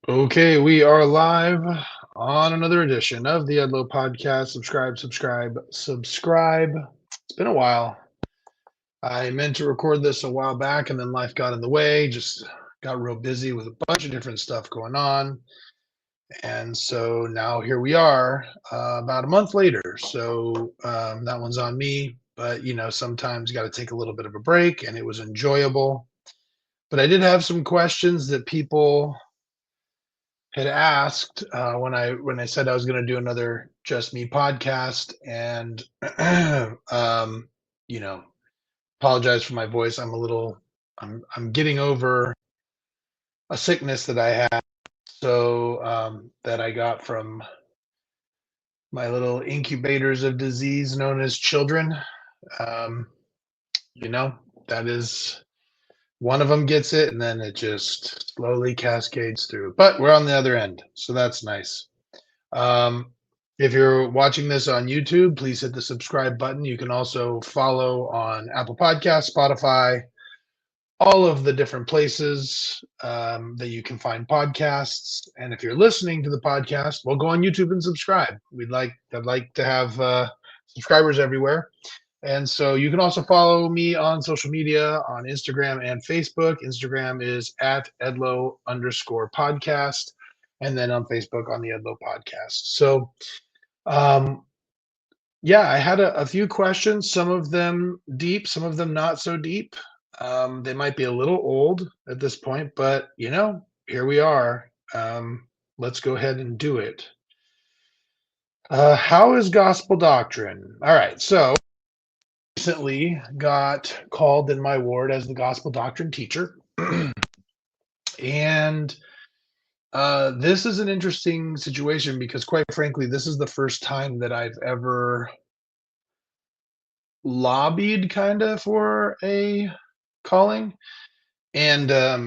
Okay, we are live on another edition of the Edlow Podcast. Subscribe, subscribe, subscribe. It's been a while. I meant to record this a while back and then life got in the way. Just got real busy with a bunch of different stuff going on. And so now here we are about a month later. So that one's on me. But, sometimes you got to take a little bit of a break and it was enjoyable. But I did have some questions that people had asked when I said I was going to do another Just Me podcast, and um, you know, apologize for my voice. I'm getting over a sickness that I had, so that I got from my little incubators of disease known as children. Um, you know, that is one of them gets it, and then it just slowly cascades through. But we're on the other end, so that's nice. Um, if you're watching this on YouTube, please hit the subscribe button. You can also follow on Apple Podcasts, Spotify, all of the different places that you can find podcasts. And if you're listening to the podcast, well, go on YouTube and subscribe. I'd like to have subscribers everywhere. And so you can also follow me on social media on Instagram and Facebook. Instagram is at Edlow_podcast. And then on Facebook on the Edlow Podcast. So, um, yeah, I had a few questions, some of them deep, some of them not so deep. They might be a little old at this point, but here we are. Let's go ahead and do it. How is gospel doctrine? All right, so recently got called in my ward as the gospel doctrine teacher. And this is an interesting situation because, quite frankly, this is the first time that I've ever lobbied kind of for a calling. And uh,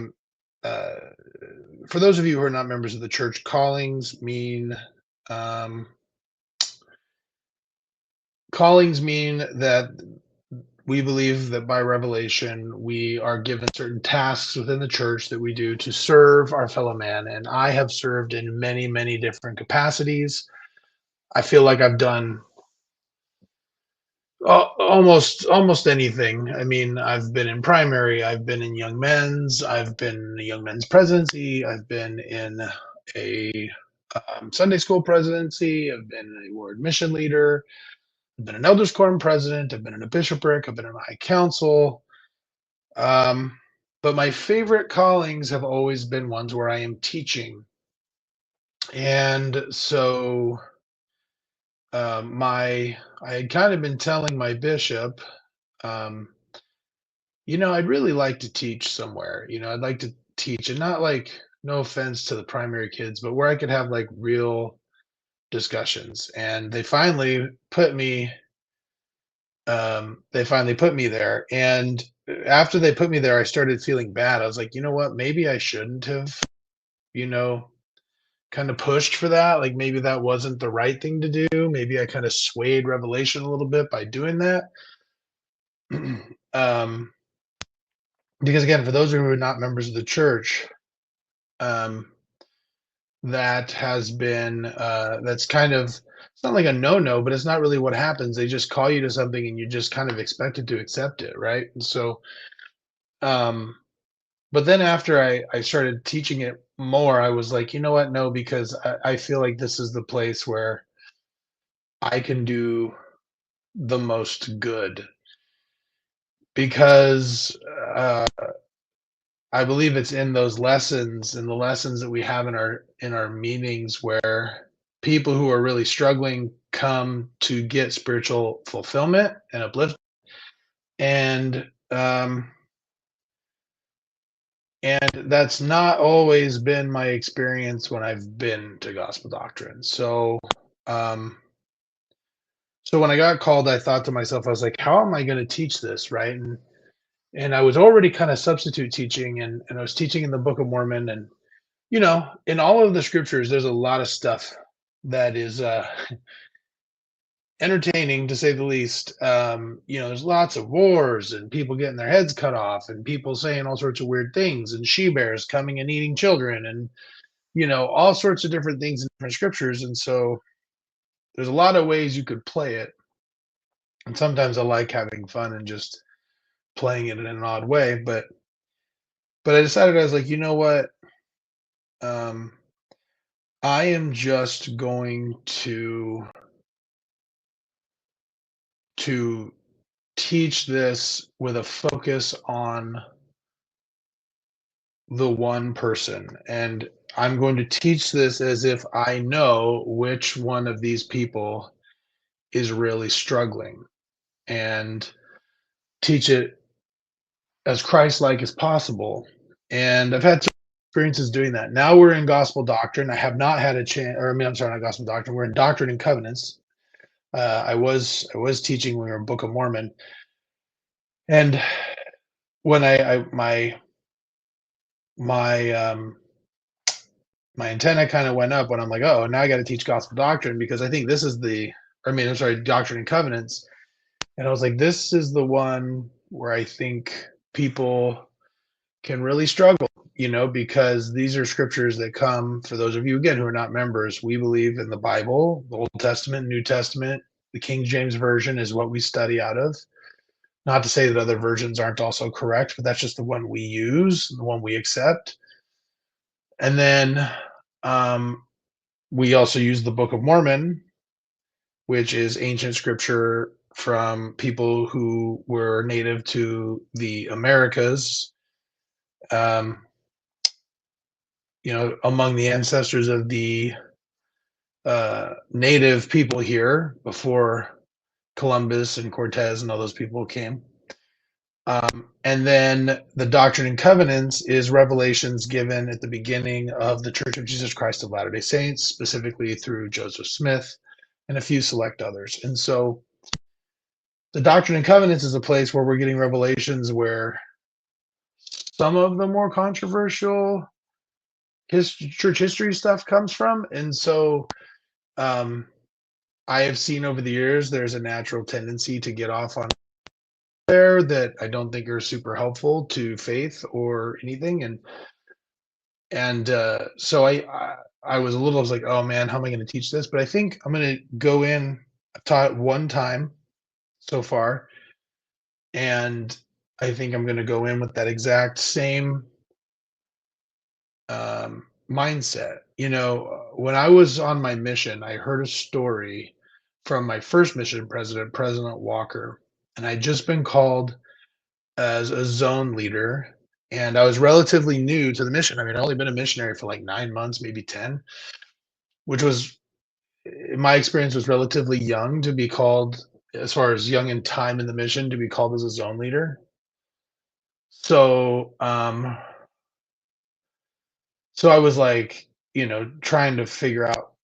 for those of you who are not members of the church, um, callings mean that we believe that by revelation we are given certain tasks within the church that we do to serve our fellow man. And I have served in many, many different capacities. I feel like I've done almost anything. I mean, I've been in primary, I've been in young men's, I've been in a young men's presidency, I've been in a Sunday school presidency, I've been a ward mission leader, I've been an elders quorum president, I've been in a bishopric, I've been in a high council. But my favorite callings have always been ones where I am teaching. And so I had kind of been telling my bishop, um, I'd really like to teach somewhere. I'd like to teach, and not like, no offense to the primary kids, but where I could have like real discussions. And they finally put me there. And after they put me there, I started feeling bad. I was like, you know what? Maybe I shouldn't have, you know, kind of pushed for that. Like maybe that wasn't the right thing to do. Maybe I kind of swayed revelation a little bit by doing that. um, because again, for those who are not members of the church, um, that has been that's kind of, it's not like a no-no, but it's not really what happens. They just call you to something and you just kind of expected to accept it, right? And so um but then after I started teaching it more, I was like, you know what? No, because I feel like this is the place where I can do the most good, because uh, I believe it's in those lessons, in the lessons that we have in our meetings, where people who are really struggling come to get spiritual fulfillment and uplift. And and that's not always been my experience when I've been to gospel doctrine. Um, so when I got called, I thought to myself, I was like, how am I going to teach this, right? And I was already kind of substitute teaching, and I was teaching in the Book of Mormon, and in all of the scriptures, there's a lot of stuff that is entertaining, to say the least. There's lots of wars and people getting their heads cut off and people saying all sorts of weird things and she bears coming and eating children. all sorts of different things in different scriptures. And so there's a lot of ways you could play it. And sometimes I like having fun and just playing it in an odd way. But I decided, I was like, you know what? Um, I am just going to teach this with a focus on the one person. And I'm going to teach this as if I know which one of these people is really struggling, and teach it as Christ-like as possible. And I've had some experiences doing that. Now we're in Gospel Doctrine. I have not had a chance, or I mean, I'm sorry, not Gospel Doctrine. We're in Doctrine and Covenants. I was teaching when we were in Book of Mormon, and when I my my antenna kind of went up when I'm like, oh, now I got to teach Gospel Doctrine, because I think this is I'm sorry, Doctrine and Covenants. And I was like, this is the one where I think people can really struggle, because these are scriptures that come, for those of you, again, who are not members, we believe in the Bible, the Old Testament, New Testament. The King James Version is what we study out of. Not to say that other versions aren't also correct, but that's just the one we use, the one we accept. And then we also use the Book of Mormon, which is ancient scripture from people who were native to the Americas, um, among the ancestors of the native people here before Columbus and Cortez and all those people came. And then the Doctrine and Covenants is revelations given at the beginning of the Church of Jesus Christ of Latter-day Saints, specifically through Joseph Smith and a few select others. And so the Doctrine and Covenants is a place where we're getting revelations where some of the more controversial church history stuff comes from. And so I have seen over the years there's a natural tendency to get off on there that I don't think are super helpful to faith or anything. So I was I was like, oh man, how am I going to teach this? But I think I'm going to go in. I've taught one time so far, and I think I'm going to go in with that exact same mindset. When I was on my mission, I heard a story from my first mission president, President Walker, and I'd just been called as a zone leader, and I was relatively new to the mission. I mean, I'd only been a missionary for like 9 months, maybe 10, which was, in my experience, was relatively young to be called, as far as young in time in the mission, to be called as a zone leader. So I was like, trying to figure out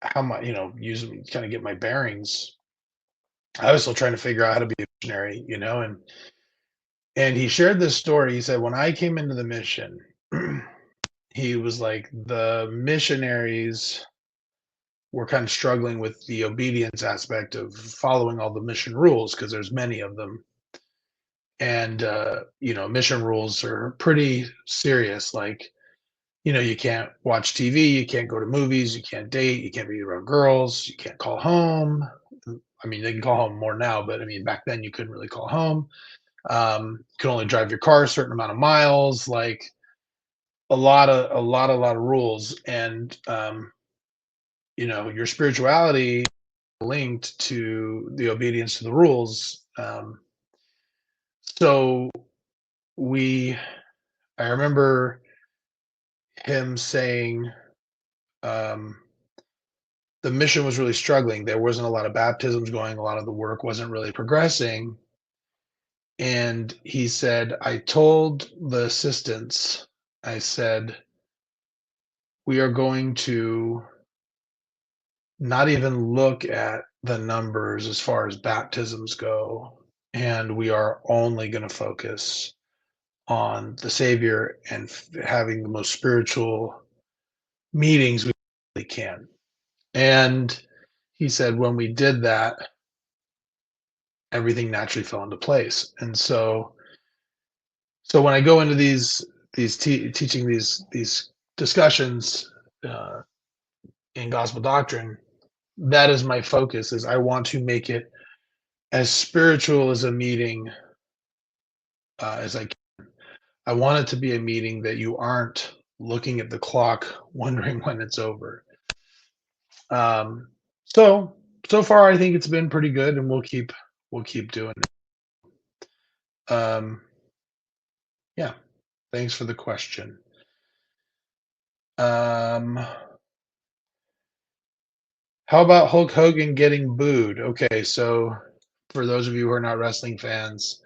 how my, using, kind of get my bearings. I was still trying to figure out how to be a missionary, and he shared this story. He said, when I came into the mission, he was like, the missionaries were kind of struggling with the obedience aspect of following all the mission rules, because there's many of them. And, mission rules are pretty serious. Like, you can't watch TV, you can't go to movies, you can't date, you can't be around girls, you can't call home. I mean, they can call home more now, but I mean, back then you couldn't really call home. You can only drive your car a certain amount of miles, like a lot of rules. And, your spirituality linked to the obedience to the rules. So I remember him saying, the mission was really struggling. There wasn't a lot of baptisms going. A lot of the work wasn't really progressing. And he said, I told the assistants, I said, we are going to not even look at the numbers as far as baptisms go. And we are only going to focus on the Savior and having the most spiritual meetings we really can. And he said, when we did that, everything naturally fell into place. And so when I go into these teaching these discussions in Gospel Doctrine, that is my focus. Is I want to make it as spiritual as a meeting as I can. I want it to be a meeting that you aren't looking at the clock, wondering when it's over. Um, so far, I think it's been pretty good, and we'll keep doing it. Yeah. Thanks for the question. How about Hulk Hogan getting booed? Okay, so for those of you who are not wrestling fans,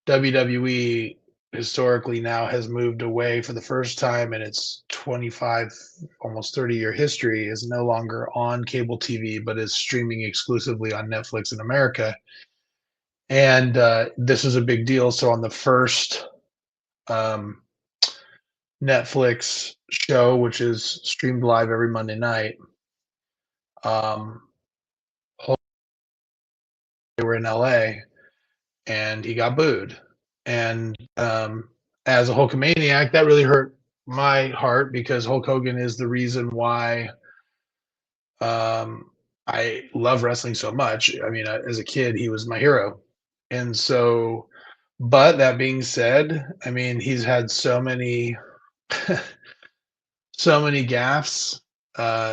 WWE historically now has moved away for the first time in its 25, almost 30-year history, is no longer on cable TV, but is streaming exclusively on Netflix in America. And this is a big deal. So on the first um, Netflix show, which is streamed live every Monday night, um, they were in LA and he got booed. And as a Hulkamaniac, that really hurt my heart because Hulk Hogan is the reason why I love wrestling so much. I mean, as a kid, he was my hero. And so, but that being said, I mean, he's had so many, so many gaffes,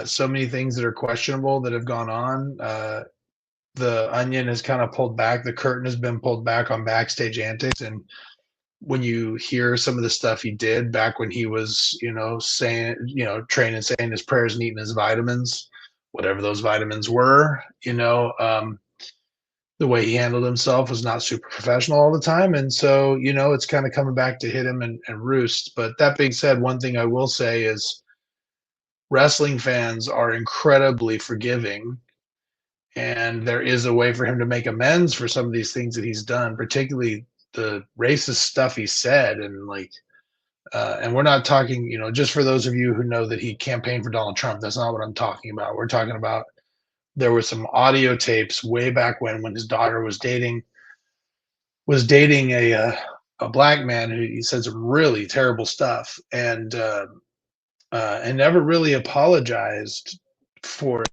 so many things that are questionable that have gone on. The onion has kind of pulled back. The curtain has been pulled back on backstage antics. And when you hear some of the stuff he did back when he was, saying, training, saying his prayers and eating his vitamins, whatever those vitamins were, the way he handled himself was not super professional all the time. And so, it's kind of coming back to hit him and roost. But that being said, one thing I will say is wrestling fans are incredibly forgiving. And there is a way for him to make amends for some of these things that he's done, particularly the racist stuff he said. And we're not talking, just for those of you who know that he campaigned for Donald Trump, that's not what I'm talking about. We're talking about there were some audio tapes way back when his daughter was dating a black man who he said some really terrible stuff and never really apologized for it,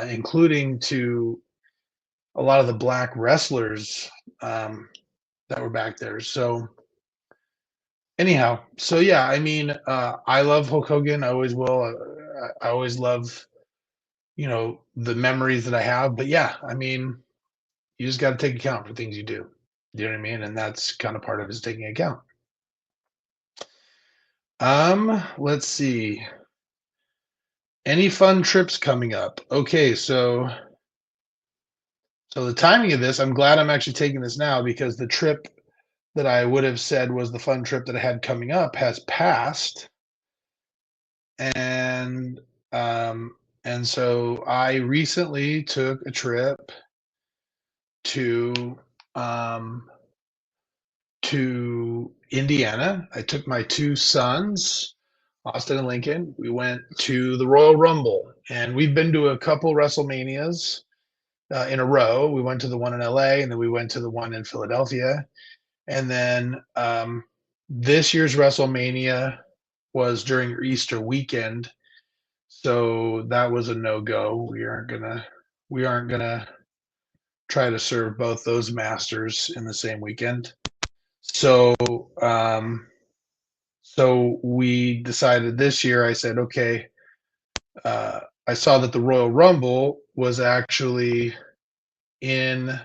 including to a lot of the black wrestlers that were back there. So anyhow, so yeah, I mean, I love Hulk Hogan. I always will. I always love, the memories that I have. But yeah, I mean, you just got to take account for things you do. You know what I mean? And that's kind of part of his taking account. Let's see. Any fun trips coming up? Okay, so the timing of this, I'm glad I'm actually taking this now because the trip that I would have said was the fun trip that I had coming up has passed. And so I recently took a trip to Indiana. I took my two sons, Austin and Lincoln. We went to the Royal Rumble, and we've been to a couple WrestleManias in a row. We went to the one in LA, and then we went to the one in Philadelphia. And then this year's WrestleMania was during Easter weekend, so that was a no-go. We aren't gonna try to serve both those masters in the same weekend. So we decided this year. I said, okay. I saw that the Royal Rumble was actually in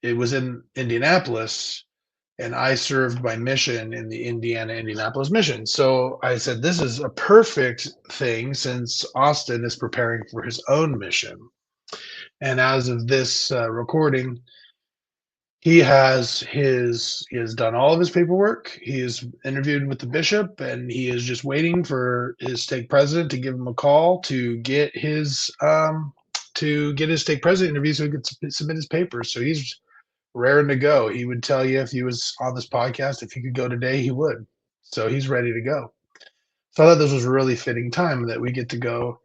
it was in Indianapolis, and I served my mission in the Indianapolis mission. So I said, this is a perfect thing since Austin is preparing for his own mission. And as of this recording, he has done all of his paperwork. He is interviewed with the bishop, and he is just waiting for his stake president to give him a call to get his stake president interview so he could submit his papers. So he's raring to go. He would tell you if he was on this podcast, if he could go today, he would. So he's ready to go. So I thought this was a really fitting time that we get to go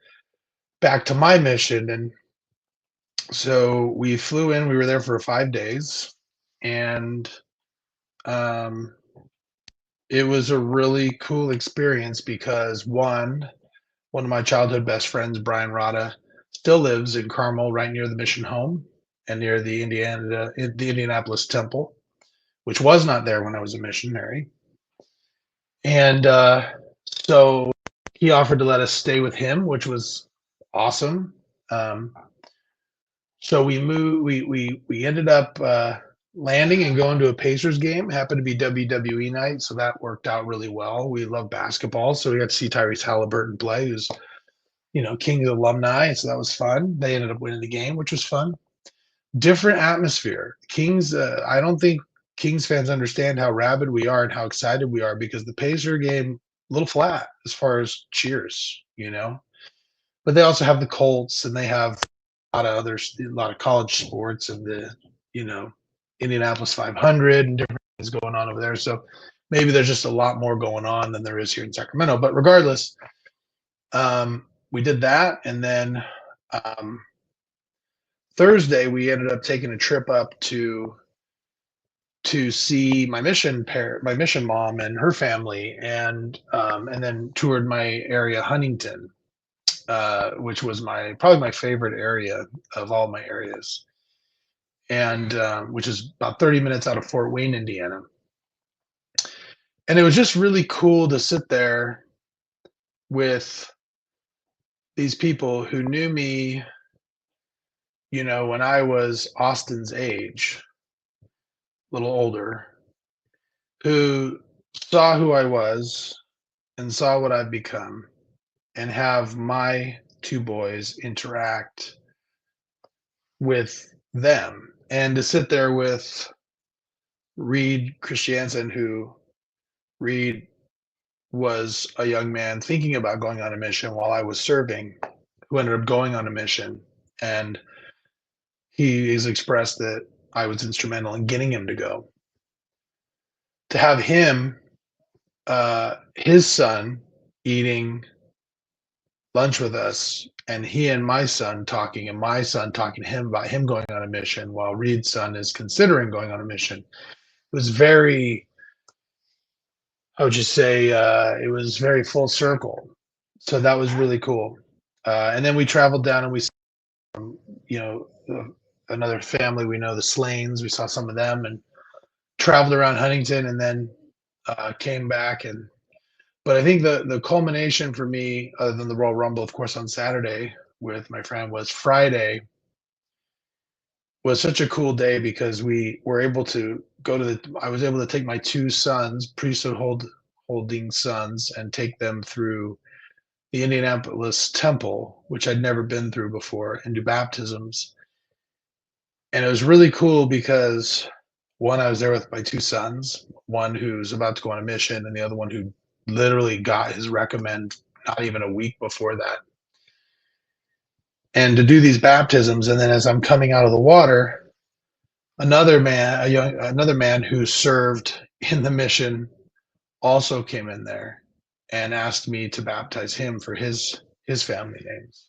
back to my mission. And so we flew in. We were there for 5 days, and it was a really cool experience because one of my childhood best friends, Brian Rada, still lives in Carmel, right near the mission home and near the Indianapolis temple, which was not there when I was a missionary. And so he offered to let us stay with him, which was awesome. Um, so we ended up landing and going to a Pacers game. It happened to be WWE night, so that worked out really well. We love basketball, so we got to see Tyrese Halliburton play, who's Kings alumni. So that was fun. They ended up winning the game, which was fun. Different atmosphere. Kings. I don't think Kings fans understand how rabid we are and how excited we are because the Pacer game a little flat as far as cheers. But they also have the Colts and they have a lot of college sports and the you know Indianapolis 500 and different things going on over there. So maybe there's just a lot more going on than there is here in Sacramento. But regardless, we did that, and then Thursday we ended up taking a trip up to see my mission mom and her family, and then toured my area, Huntington, which was probably my favorite area of all my areas, and which is about 30 minutes out of Fort Wayne, Indiana. And it was just really cool to sit there with these people who knew me, when I was Austin's age, a little older, who saw who I was and saw what I've become, and have my two boys interact with them. And to sit there with Reed Christiansen, who Reed was a young man thinking about going on a mission while I was serving, who ended up going on a mission. And he has expressed that I was instrumental in getting him to go. To have him, his son, eating lunch with us, and he and my son talking, and my son talking to him about him going on a mission while Reed's son is considering going on a mission. It was very, how would you say, it was very full circle. So that was really cool. And then we traveled down and we saw, another family we know, the Slanes. We saw some of them and traveled around Huntington, and then came back. But I think the culmination for me, other than the Royal Rumble, of course, on Saturday with my friend, was Friday. Was such a cool day because we were able to I was able to take my two sons, holding sons, and take them through the Indianapolis temple, which I'd never been through before, and do baptisms. And it was really cool because one, I was there with my two sons, one who's about to go on a mission, and the other one who literally got his recommend not even a week before that. And to do these baptisms, and then as I'm coming out of the water, another man who served in the mission also came in there and asked me to baptize him for his family names,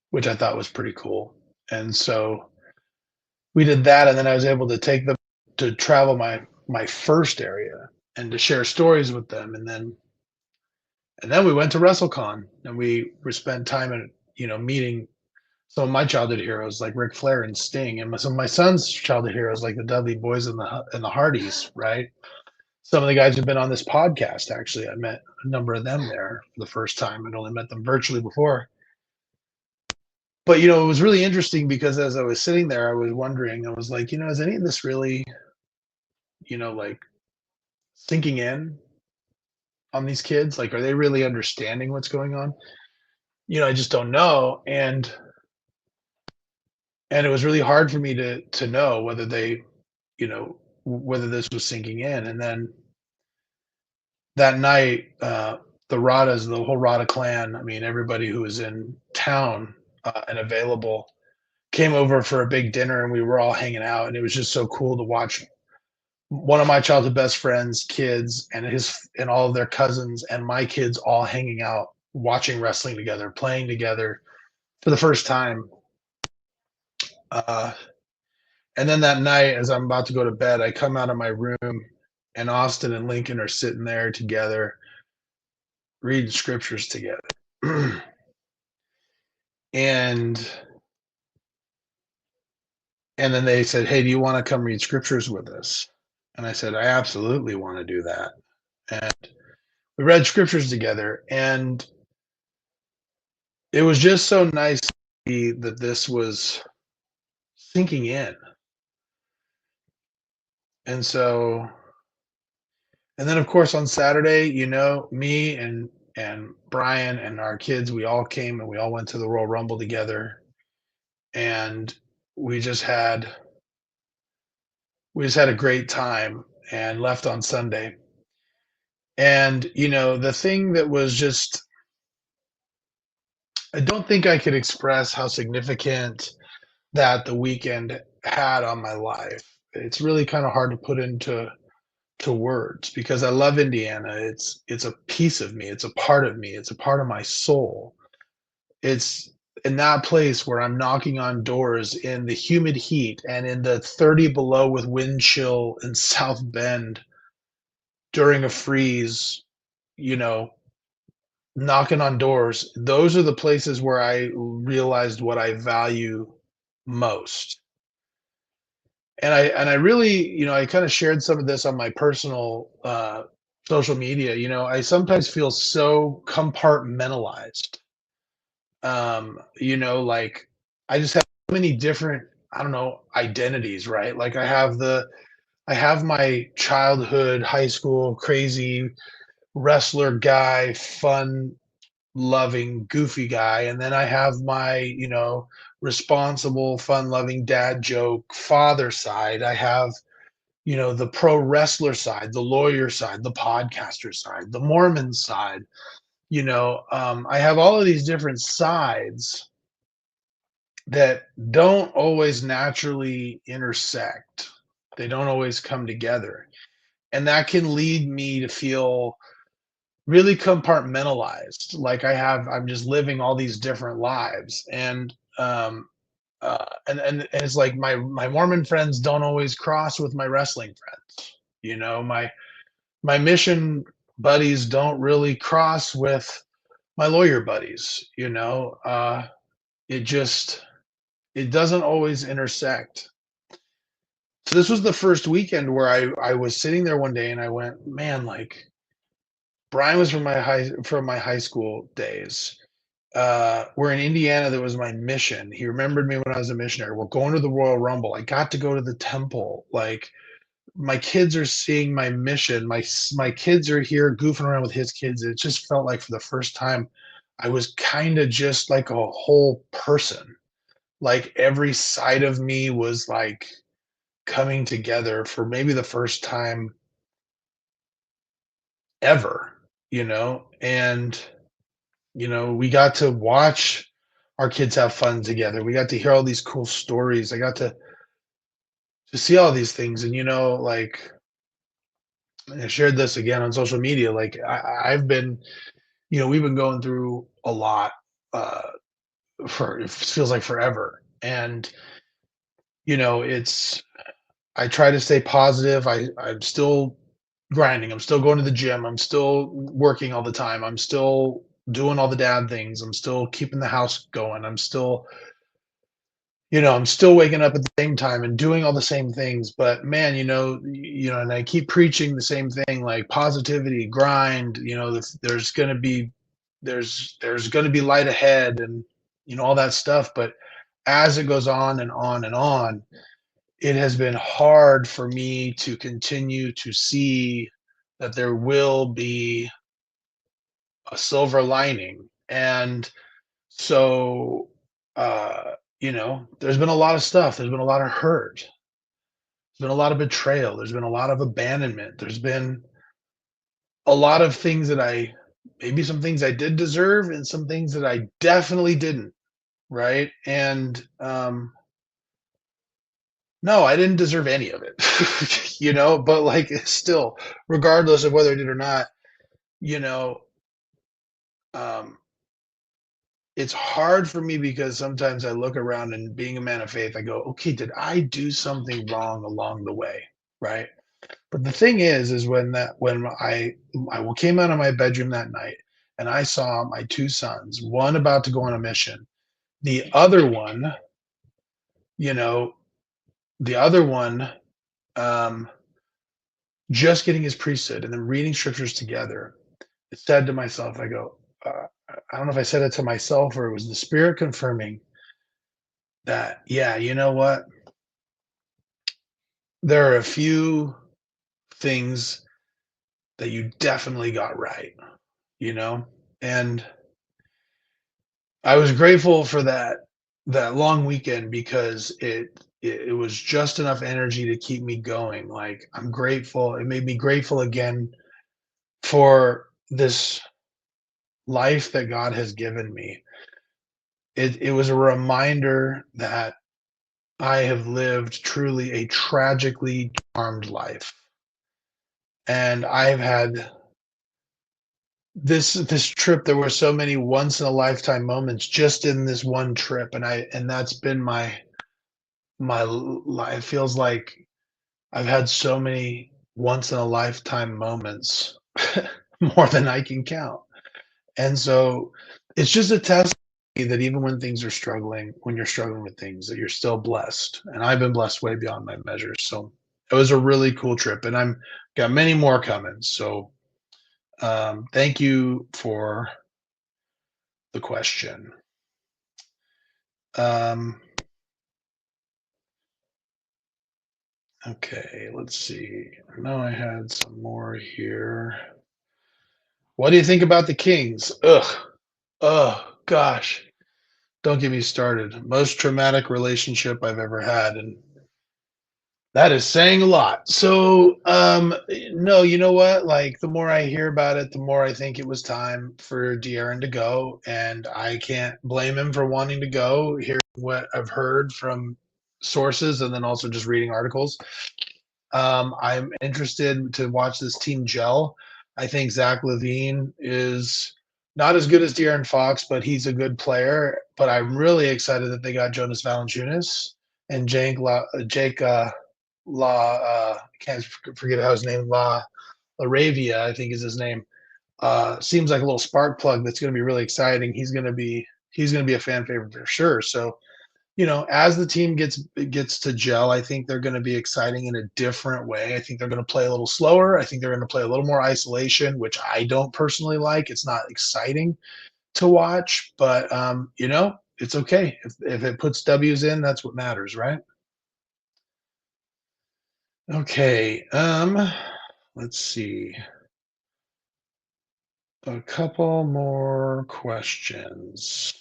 which I thought was pretty cool. And so we did that, and then I was able to take them to travel my first area and to share stories with them, and then we went to WrestleCon, and we spent time at meeting some of my childhood heroes like Ric Flair and Sting, and some of my son's childhood heroes like the Dudley Boys and the Hardys, right? Some of the guys who've been on this podcast, actually, I met a number of them there for the first time. I'd only met them virtually before. But, it was really interesting because as I was sitting there, I was wondering, I was like, is any of this really, like sinking in on these kids? Like, are they really understanding what's going on? I just don't know. And it was really hard for me to know whether they, whether this was sinking in. And then that night, the Radas, the whole Rada clan, I mean, everybody who was in town and available came over for a big dinner, and we were all hanging out. And it was just so cool to watch one of my childhood best friends' kids and all of their cousins and my kids all hanging out, watching wrestling together, playing together for the first time. And then that night, as I'm about to go to bed, I come out of my room and Austin and Lincoln are sitting there together, reading scriptures together. and and then they said, "Hey, do you want to come read scriptures with us?" And I said, "I absolutely want to do that." And we read scriptures together, and it was just so nice to see that this was sinking in. And so, and then of course on Saturday, me and Brian and our kids, we all came and we all went to the Royal Rumble together, and we just had we just had a great time and left on Sunday. And the thing that was just, I don't think I could express how significant that the weekend had on my life. It's really kind of hard to put into words because I love Indiana. It's a piece of me. It's a part of me. It's a part of my soul. It's in that place where I'm knocking on doors in the humid heat and in the 30 below with wind chill in South Bend during a freeze, you know, knocking on doors. Those are the places where I realized what I value most. And I really, I kind of shared some of this on my personal social media. I sometimes feel so compartmentalized. Like I just have so many different, I don't know, identities, right? Like I have my childhood, high school, crazy wrestler guy, fun loving, goofy guy. And then I have my, responsible, fun loving dad joke father side. I have, the pro wrestler side, the lawyer side, the podcaster side, the Mormon side. I have all of these different sides that don't always naturally intersect. They don't always come together. And that can lead me to feel really compartmentalized, like I'm just living all these different lives. And it's like my Mormon friends don't always cross with my wrestling friends. My mission buddies don't really cross with my lawyer buddies. It just it doesn't always intersect. So this was the first weekend where I was sitting there one day and I went, man, like Brian was from my high school days. Where in Indiana, that was my mission. He remembered me when I was a missionary. We're going to the Royal Rumble. I got to go to the temple. Like my kids are seeing my mission. My kids are here goofing around with his kids. It just felt like for the first time, I was kind of just like a whole person. Like every side of me was like coming together for maybe the first time ever, and we got to watch our kids have fun together. We got to hear all these cool stories. I got to see all these things. And like I shared this again on social media. Like I've been, we've been going through a lot uh for it feels like forever. And it's I try to stay positive. I'm still grinding. I'm still going to the gym. I'm still working all the time. I'm still doing all the dad things. I'm still keeping the house going. I'm still waking up at the same time and doing all the same things. But man, and I keep preaching the same thing, like positivity, grind. There's gonna be there's gonna be light ahead, and all that stuff. But as it goes on and on and on, it has been hard for me to continue to see that there will be a silver lining. And so, there's been a lot of stuff. There's been a lot of hurt. There's been a lot of betrayal. There's been a lot of abandonment. There's been a lot of things that maybe some things I did deserve and some things that I definitely didn't. Right. And, no, I didn't deserve any of it, but like still, regardless of whether I did or not, you know, um, it's hard for me because sometimes I look around and being a man of faith, I go, okay, did I do something wrong along the way? Right. But the thing is when I came out of my bedroom that night and I saw my two sons, one about to go on a mission, the other one, you know, the other one, um, just getting his priesthood and then reading scriptures together, I said to myself, I go, I don't know if I said it to myself or it was the Spirit confirming that, yeah, you know what? There are a few things that you definitely got right, you know? And I was grateful for that long weekend because it was just enough energy to keep me going. Like, I'm grateful. It made me grateful again for this life that God has given me. It was a reminder that I have lived truly a tragically charmed life. And I've had this trip, there were so many once in a lifetime moments just in this one trip, and that's been it feels like I've had so many once in a lifetime moments, more than I can count. And so it's just a test that even when things are struggling, when you're struggling with things, that you're still blessed. And I've been blessed way beyond my measures. So it was a really cool trip, and I'm got many more coming. So thank you for the question. Um, okay, let's see. I know I had some more here. What do you think about the Kings? Ugh. Oh gosh. Don't get me started. Most traumatic relationship I've ever had, and that is saying a lot. So, no, you know what? Like, the more I hear about it, the more I think it was time for De'Aaron to go, and I can't blame him for wanting to go. Hearing what I've heard from sources, and then also just reading articles. I'm interested to watch this team gel. I think Zach LaVine is not as good as De'Aaron Fox, but he's a good player. But I'm really excited that they got Jonas Valanciunas and Jake La. I can't forget how his name Laravia, I think is his name. Seems like a little spark plug that's going to be really exciting. He's going to be a fan favorite for sure. So as the team gets to gel, I think they're going to be exciting in a different way. I think they're going to play a little slower. I think they're going to play a little more isolation, which I don't personally like. It's not exciting to watch, but it's okay if it puts W's in. That's what matters, right? Okay. Let's see. A couple more questions.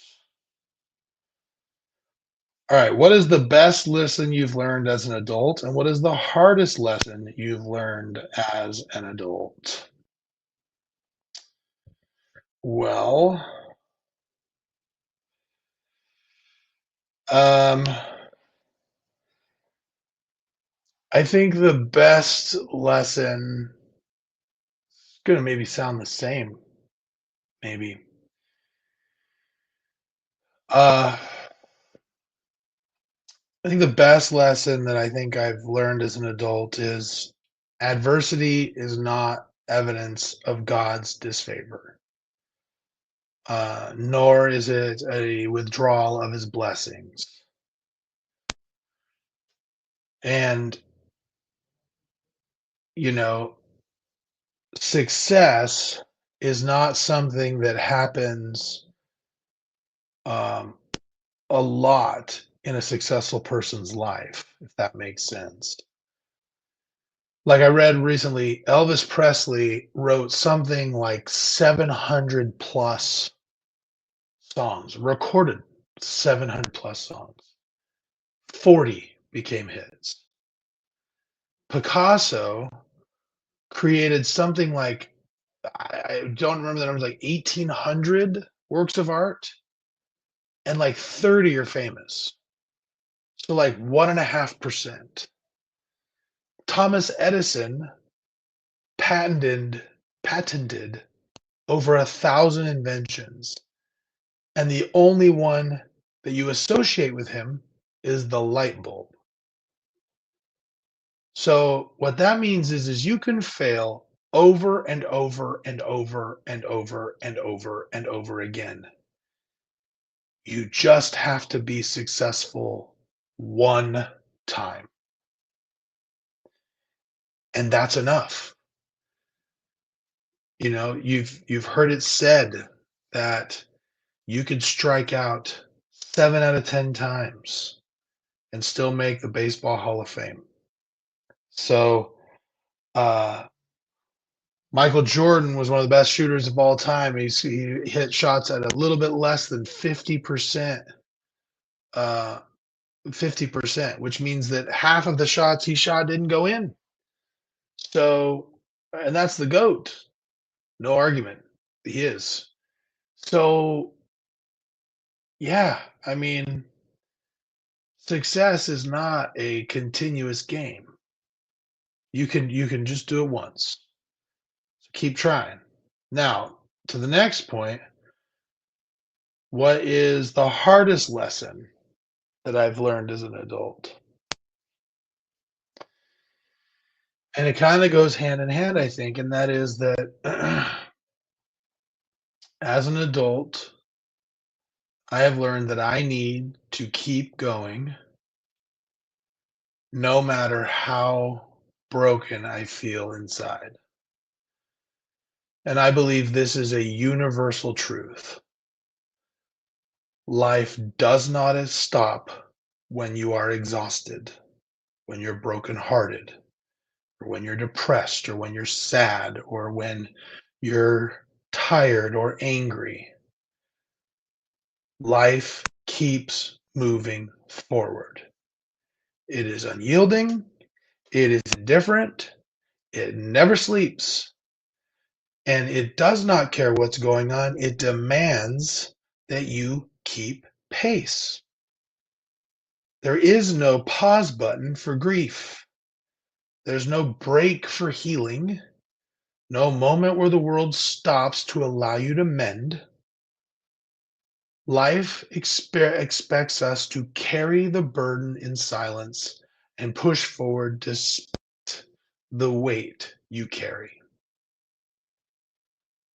All right. What is the best lesson you've learned as an adult, and what is the hardest lesson you've learned as an adult? Well, um, I think the best lesson is going to maybe sound the same, maybe. Uh, I think the best lesson that I think I've learned as an adult is adversity is not evidence of God's disfavor. Nor is it a withdrawal of his blessings. And, you know, success is not something that happens um, a lot in a successful person's life, if that makes sense. Like I read recently, Elvis Presley wrote something like 700 plus songs, recorded 700 plus songs. 40 became hits. Picasso created something like, I don't remember the numbers, like 1,800 works of art, and like 30 are famous. So like 1.5%. Thomas Edison patented over 1,000 inventions, and the only one that you associate with him is the light bulb. So what that means is you can fail over and over and over and over and over and over again. You just have to be successful one time, and that's enough. You've heard it said that you could strike out 7 out of 10 times and still make the Baseball Hall of Fame. So, uh, Michael Jordan was one of the best shooters of all time. He hit shots at a little bit less than 50%, uh, 50%, which means that half of the shots he shot didn't go in. So, and that's the GOAT. No argument. He is. So, yeah, I mean, success is not a continuous game. You can just do it once. So keep trying. Now, to the next point, what is the hardest lesson that I've learned as an adult? And it kind of goes hand in hand, I think, and that is that as an adult, I have learned that I need to keep going no matter how broken I feel inside. And I believe this is a universal truth. Life does not stop when you are exhausted, when you're brokenhearted, or when you're depressed, or when you're sad, or when you're tired or angry. Life keeps moving forward. It is unyielding, it is indifferent, it never sleeps, and it does not care what's going on. It demands that you keep pace. There is no pause button for grief. There's no break for healing, no moment where the world stops to allow you to mend. Life expects us to carry the burden in silence and push forward despite the weight you carry.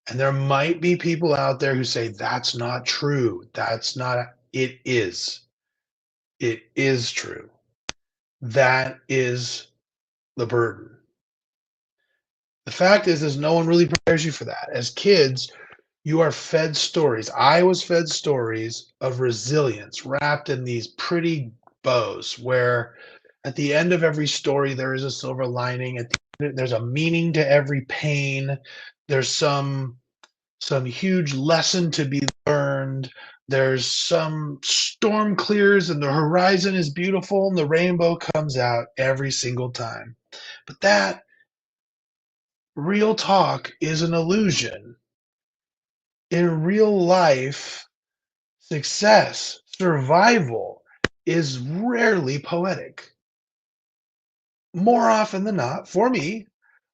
And there might be people out there who say, that's not true. That's not, it is. It is true. That is the burden. The fact is no one really prepares you for that. As kids, you are fed stories. I was fed stories of resilience wrapped in these pretty bows where at the end of every story, there is a silver lining. There's a meaning to every pain. There's some huge lesson to be learned. There's some storm clears and the horizon is beautiful and the rainbow comes out every single time. But that real talk is an illusion. In real life, success, survival is rarely poetic. More often than not, for me,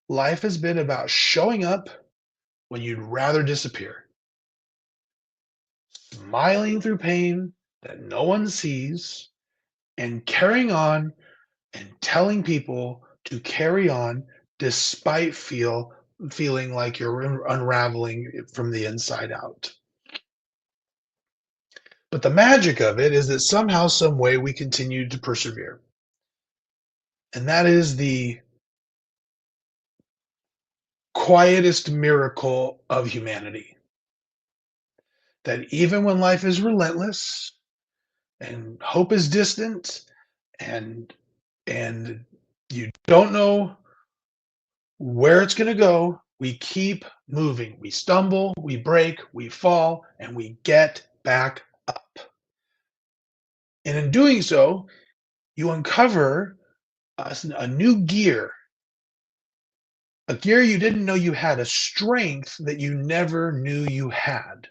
life has been about showing up when you'd rather disappear, smiling through pain that no one sees, and carrying on and telling people to carry on despite feeling like you're unraveling from the inside out. But the magic of it is that somehow, some way, we continue to persevere. And that is the quietest miracle of humanity. That even when life is relentless and hope is distant and and you don't know where it's going to go, we keep moving. We stumble, we break, we fall, and we get back up. And in doing so, you uncover a new gear, a gear you didn't know you had, a strength that you never knew you had.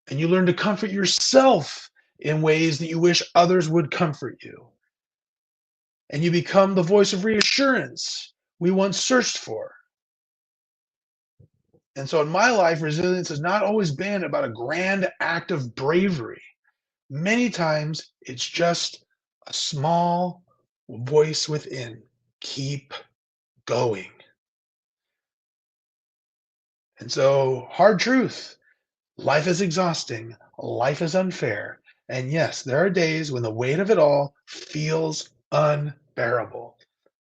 And you learn to comfort yourself in ways that you wish others would comfort you. And you become the voice of reassurance we once searched for. And so in my life, resilience has not always been about a grand act of bravery. Many times it's just a small voice within keep going. And so, hard truth, life is exhausting, life is unfair. And yes, there are days when the weight of it all feels unbearable.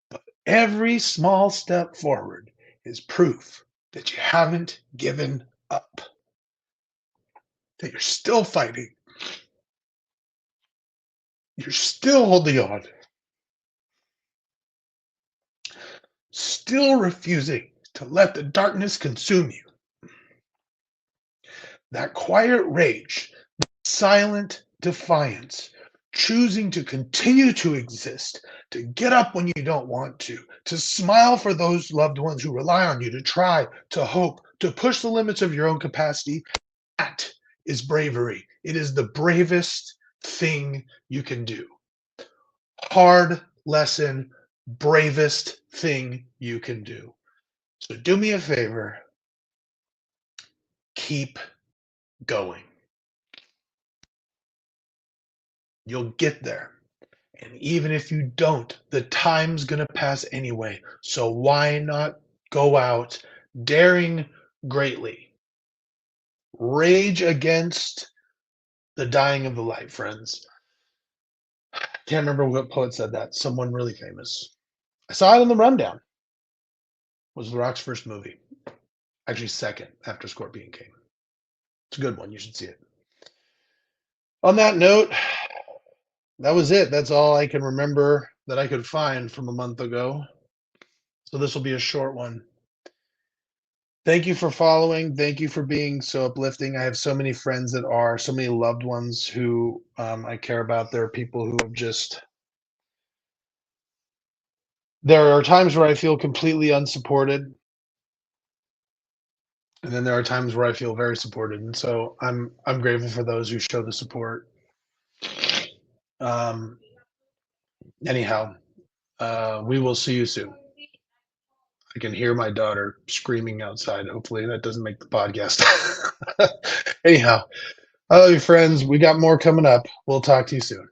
But every small step forward is proof that you haven't given up, that you're still fighting, you're still holding on, still refusing to let the darkness consume you. That quiet rage, silent defiance, choosing to continue to exist, to get up when you don't want to smile for those loved ones who rely on you, to try, to hope, to push the limits of your own capacity. That is bravery. It is the bravest thing you can do. Hard lesson, bravest thing you can do. So do me a favor, keep going. You'll get there. And even if you don't, the time's going to pass anyway. So why not go out daring greatly? Rage against the dying of the light, friends. Can't remember what poet said that. Someone really famous. I saw it in the rundown. It was The Rock's first movie. Actually, second after Scorpion King. It's a good one. You should see it. On that note, that was it. That's all I can remember that I could find from a month ago. So this will be a short one. Thank you for following. Thank you for being so uplifting. I have so many friends that are, so many loved ones who I care about. There are people who have just, there are times where I feel completely unsupported. And then there are times where I feel very supported. And so I'm grateful for those who show the support. Anyhow, we will see you soon. I can hear my daughter screaming outside. Hopefully that doesn't make the podcast. Anyhow, I love you, friends. We got more coming up. We'll talk to you soon.